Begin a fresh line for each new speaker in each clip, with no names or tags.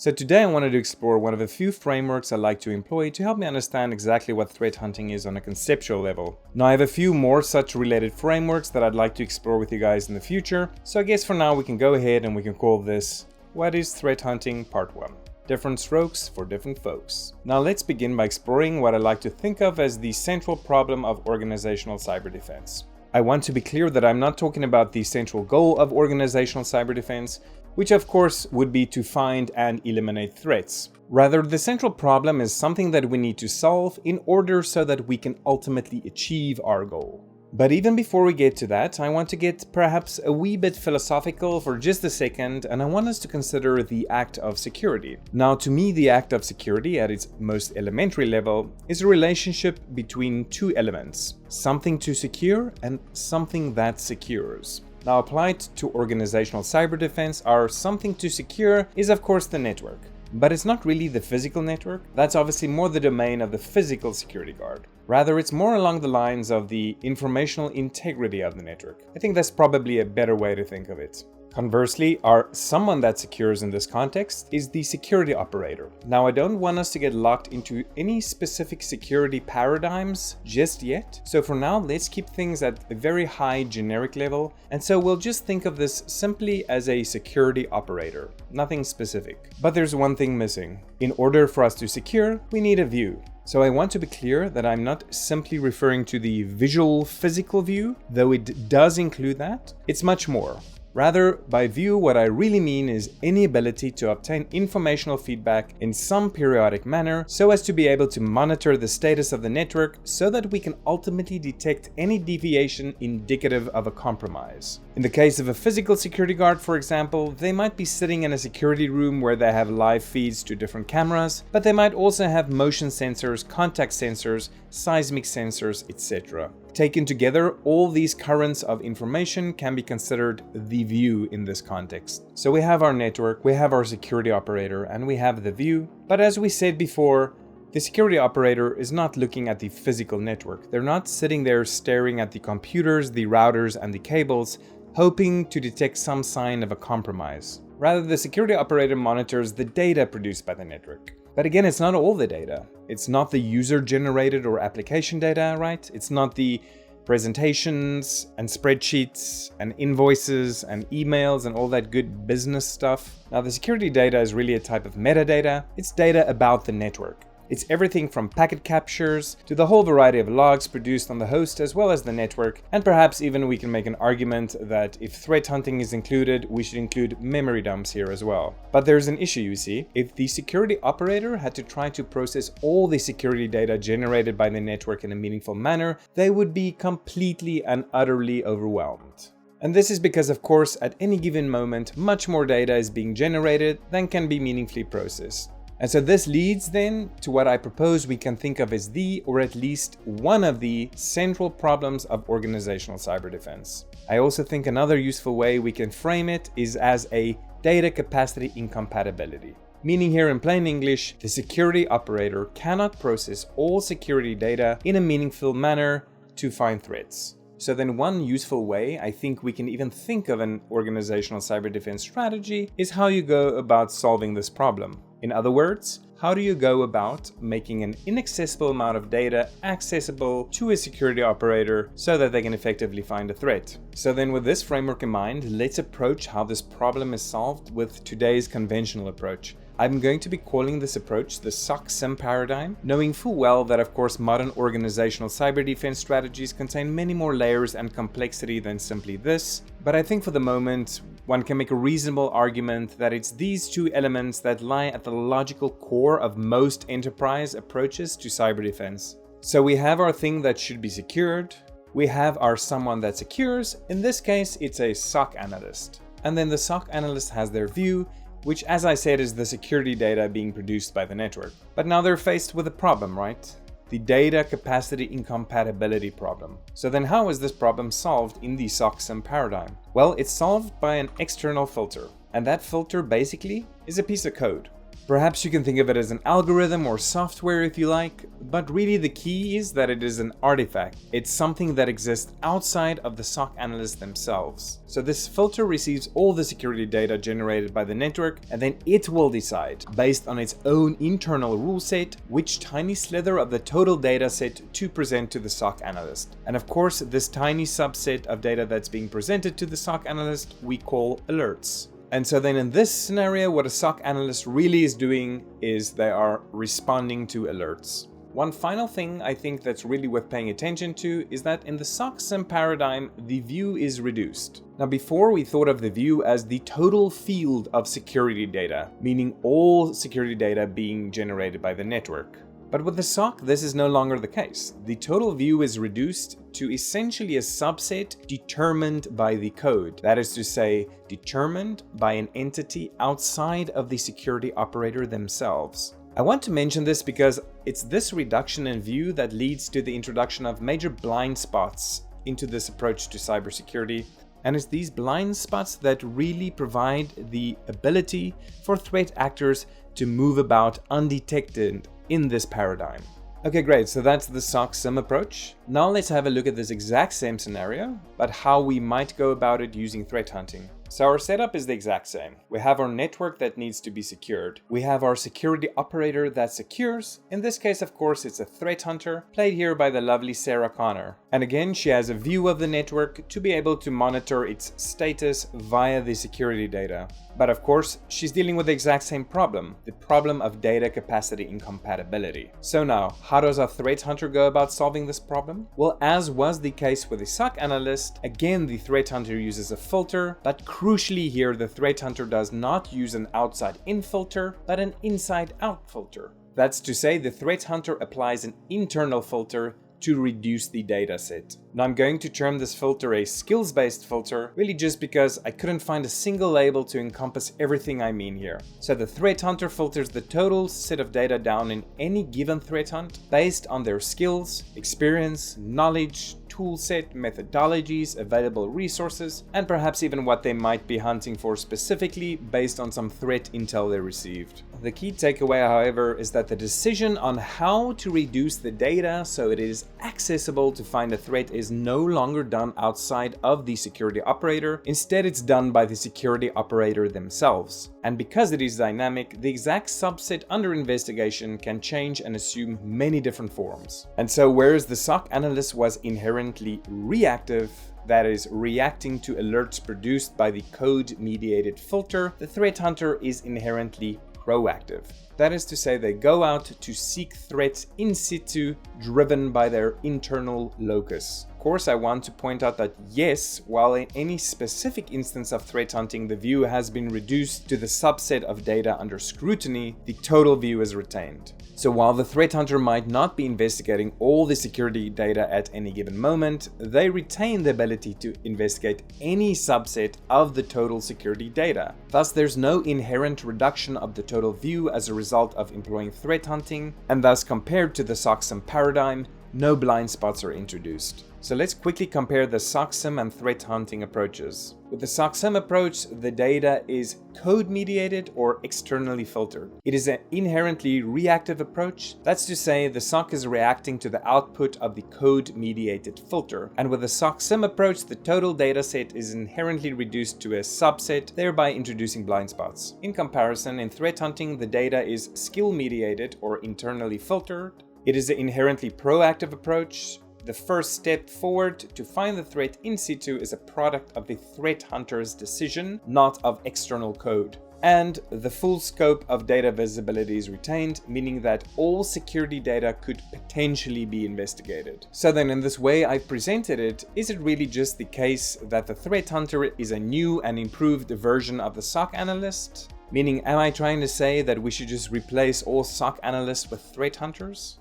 So today I wanted to explore one of a few frameworks I like to employ to help me understand exactly what threat hunting is on a conceptual level. Now I have a few more such related frameworks that I'd like to explore with you guys in the future, so I guess for now we can go ahead and we can call this What is Threat Hunting Part 1. Different strokes for different folks. Now let's begin by exploring what I like to think of as the central problem of organizational cyber defense. I want to be clear that I'm not talking about the central goal of organizational cyber defense, which of course would be to find and eliminate threats. Rather, the central problem is something that we need to solve in order so that we can ultimately achieve our goal. But even before we get to that, I want to get perhaps a wee bit philosophical for just a second, and I want us to consider the act of security. Now, to me, the act of security at its most elementary level is a relationship between two elements, something to secure and something that secures. Now, applied to organizational cyber defense, our something to secure is of course the network. But it's not really the physical network. That's obviously more the domain of the physical security guard. Rather, it's more along the lines of the informational integrity of the network. I think that's probably a better way to think of it. Conversely, our someone that secures in this context is the security operator. Now, I don't want us to get locked into any specific security paradigms just yet. So for now, let's keep things at a very high generic level. And so we'll just think of this simply as a security operator, nothing specific. But there's one thing missing. In order for us to secure, we need a view. So I want to be clear that I'm not simply referring to the visual physical view, though it does include that. It's much more. Rather, by view, what I really mean is any ability to obtain informational feedback in some periodic manner so as to be able to monitor the status of the network so that we can ultimately detect any deviation indicative of a compromise. In the case of a physical security guard, for example, they might be sitting in a security room where they have live feeds to different cameras, but they might also have motion sensors, contact sensors, seismic sensors, etc. Taken together, all these currents of information can be considered the view in this context. So we have our network, we have our security operator, and we have the view. But as we said before, the security operator is not looking at the physical network. They're not sitting there staring at the computers, the routers, and the cables, hoping to detect some sign of a compromise. Rather, the security operator monitors the data produced by the network. But again, it's not all the data. It's not the user-generated or application data, right? It's not the presentations and spreadsheets and invoices and emails and all that good business stuff. Now, the security data is really a type of metadata. It's data about the network. It's everything from packet captures to the whole variety of logs produced on the host as well as the network, and perhaps even we can make an argument that if threat hunting is included, we should include memory dumps here as well. But there's an issue, you see. If the security operator had to try to process all the security data generated by the network in a meaningful manner, they would be completely and utterly overwhelmed. And this is because, of course, at any given moment, much more data is being generated than can be meaningfully processed. And so this leads then to what I propose we can think of as the, or at least one of the, central problems of organizational cyber defense. I also think another useful way we can frame it is as a data capacity incompatibility. Meaning here in plain English, the security operator cannot process all security data in a meaningful manner to find threats. So then one useful way I think we can even think of an organizational cyber defense strategy is how you go about solving this problem. In other words, how do you go about making an inaccessible amount of data accessible to a security operator so that they can effectively find a threat? So then with this framework in mind, let's approach how this problem is solved with today's conventional approach. I'm going to be calling this approach the SOC-SIEM paradigm, knowing full well that of course modern organizational cyber defense strategies contain many more layers and complexity than simply this, but I think for the moment one can make a reasonable argument that it's these two elements that lie at the logical core of most enterprise approaches to cyber defense. So we have our thing that should be secured, we have our someone that secures, in this case it's a SOC analyst, and then the SOC analyst has their view, which as I said is the security data being produced by the network. But now they're faced with a problem, right? The data capacity incompatibility problem. So then how is this problem solved in the SOC-SIEM paradigm? Well, it's solved by an external filter. And that filter basically is a piece of code. Perhaps you can think of it as an algorithm or software if you like, but really the key is that it is an artifact. It's something that exists outside of the SOC analysts themselves. So this filter receives all the security data generated by the network, and then it will decide, based on its own internal rule set, which tiny slither of the total data set to present to the SOC analyst. And of course, this tiny subset of data that's being presented to the SOC analyst we call alerts. And so then in this scenario, what a SOC analyst really is doing is they are responding to alerts. One final thing I think that's really worth paying attention to is that in the SOC-SIEM paradigm, the view is reduced. Now before we thought of the view as the total field of security data, meaning all security data being generated by the network. But with the SOC, this is no longer the case. The total view is reduced to essentially a subset determined by the code. That is to say, determined by an entity outside of the security operator themselves. I want to mention this because it's this reduction in view that leads to the introduction of major blind spots into this approach to cybersecurity. And it's these blind spots that really provide the ability for threat actors to move about undetected in this paradigm. Okay, great. So that's the SOC-SIEM approach. Now let's have a look at this exact same scenario, but how we might go about it using threat hunting. So our setup is the exact same. We have our network that needs to be secured. We have our security operator that secures. In this case, of course, it's a threat hunter, played here by the lovely Sarah Connor. And again, she has a view of the network to be able to monitor its status via the security data. But of course, she's dealing with the exact same problem, the problem of data capacity incompatibility. So now, how does a threat hunter go about solving this problem? Well, as was the case with the SOC analyst, again, the threat hunter uses a filter, but crucially here, the threat hunter does not use an outside-in filter, but an inside-out filter. That's to say, the threat hunter applies an internal filter to reduce the data set. Now I'm going to term this filter a skills-based filter, really just because I couldn't find a single label to encompass everything I mean here. So the threat hunter filters the total set of data down in any given threat hunt based on their skills, experience, knowledge, toolset, methodologies, available resources, and perhaps even what they might be hunting for specifically based on some threat intel they received. The key takeaway, however, is that the decision on how to reduce the data so it is accessible to find a threat is no longer done outside of the security operator. Instead, it's done by the security operator themselves. And because it is dynamic, the exact subset under investigation can change and assume many different forms. And so whereas the SOC analyst was inherently reactive, that is, reacting to alerts produced by the code-mediated filter, the threat hunter is inherently proactive. That is to say, they go out to seek threats in situ, driven by their internal locus. Of course, I want to point out that yes, while in any specific instance of threat hunting, the view has been reduced to the subset of data under scrutiny, the total view is retained. So while the threat hunter might not be investigating all the security data at any given moment, they retain the ability to investigate any subset of the total security data. Thus, there's no inherent reduction of the total view as a result of employing threat hunting, and thus compared to the SOC-SIEM paradigm, no blind spots are introduced. So let's quickly compare the SOC-SIEM and threat hunting approaches. With the SOC-SIEM approach, the data is code-mediated or externally filtered. It is an inherently reactive approach. That's to say, the SOC is reacting to the output of the code-mediated filter. And with the SOC-SIEM approach, the total data set is inherently reduced to a subset, thereby introducing blind spots. In comparison, in threat hunting, the data is skill-mediated or internally filtered. It is an inherently proactive approach. The first step forward to find the threat in situ is a product of the threat hunter's decision, not of external code. And the full scope of data visibility is retained, meaning that all security data could potentially be investigated. So then in this way I've presented it, is it really just the case that the threat hunter is a new and improved version of the SOC analyst? Meaning, am I trying to say that we should just replace all SOC analysts with threat hunters?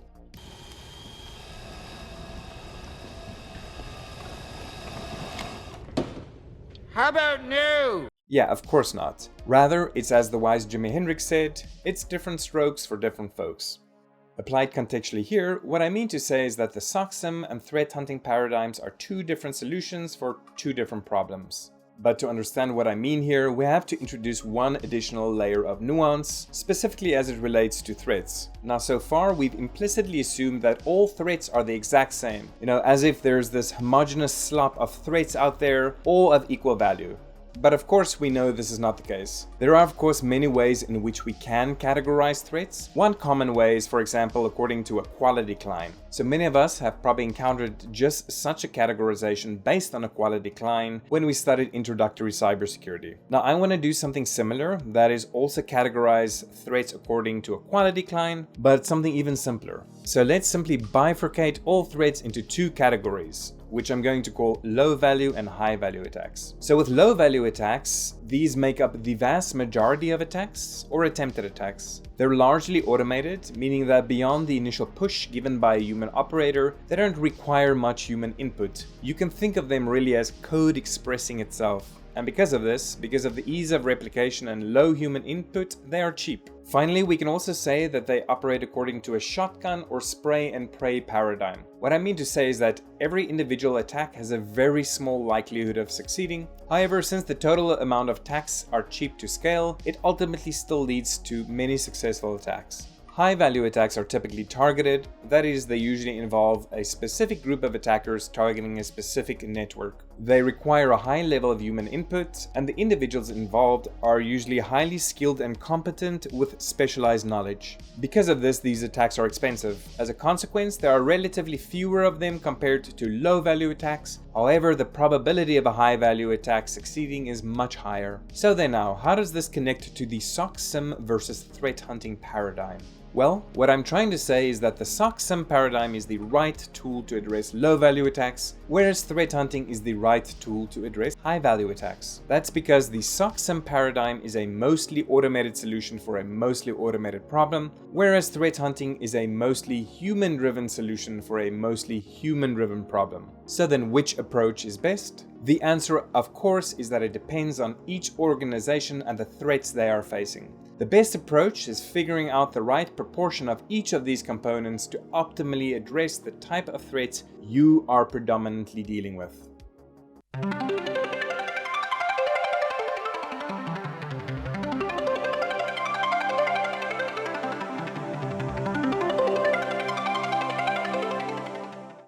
How about no?
Yeah, of course not. Rather, it's as the wise Jimi Hendrix said, it's different strokes for different folks. Applied contextually here, what I mean to say is that the SOC-SIEM and threat hunting paradigms are two different solutions for two different problems. But to understand what I mean here, we have to introduce one additional layer of nuance, specifically as it relates to threats. Now, so far, we've implicitly assumed that all threats are the exact same, as if there's this homogeneous slop of threats out there, all of equal value. But of course we know this is not the case. There are of course many ways in which we can categorize threats. One common way is, for example, according to a quality decline. So many of us have probably encountered just such a categorization based on a quality decline when we studied introductory cybersecurity. Now I want to do something similar, that is also categorize threats according to a quality decline, but something even simpler. So let's simply bifurcate all threats into two categories, which I'm going to call low value and high value attacks. So with low value attacks, these make up the vast majority of attacks or attempted attacks. They're largely automated, meaning that beyond the initial push given by a human operator, they don't require much human input. You can think of them really as code expressing itself. And because of this, because of the ease of replication and low human input, they are cheap. Finally, we can also say that they operate according to a shotgun or spray and pray paradigm. What I mean to say is that every individual attack has a very small likelihood of succeeding. However, since the total amount of attacks are cheap to scale, it ultimately still leads to many successful attacks. High-value attacks are typically targeted, that is, they usually involve a specific group of attackers targeting a specific network. They require a high level of human input, and the individuals involved are usually highly skilled and competent with specialized knowledge. Because of this, these attacks are expensive. As a consequence, there are relatively fewer of them compared to low-value attacks. However, the probability of a high-value attack succeeding is much higher. So then now, how does this connect to the SOC-SIEM versus threat hunting paradigm? Well, what I'm trying to say is that the SOC-SIEM paradigm is the right tool to address low-value attacks, whereas threat hunting is the right tool to address high-value attacks. That's because the SOC-SIEM paradigm is a mostly automated solution for a mostly automated problem, whereas threat hunting is a mostly human-driven solution for a mostly human-driven problem. So then which approach is best? The answer, of course, is that it depends on each organization and the threats they are facing. The best approach is figuring out the right proportion of each of these components to optimally address the type of threats you are predominantly dealing with.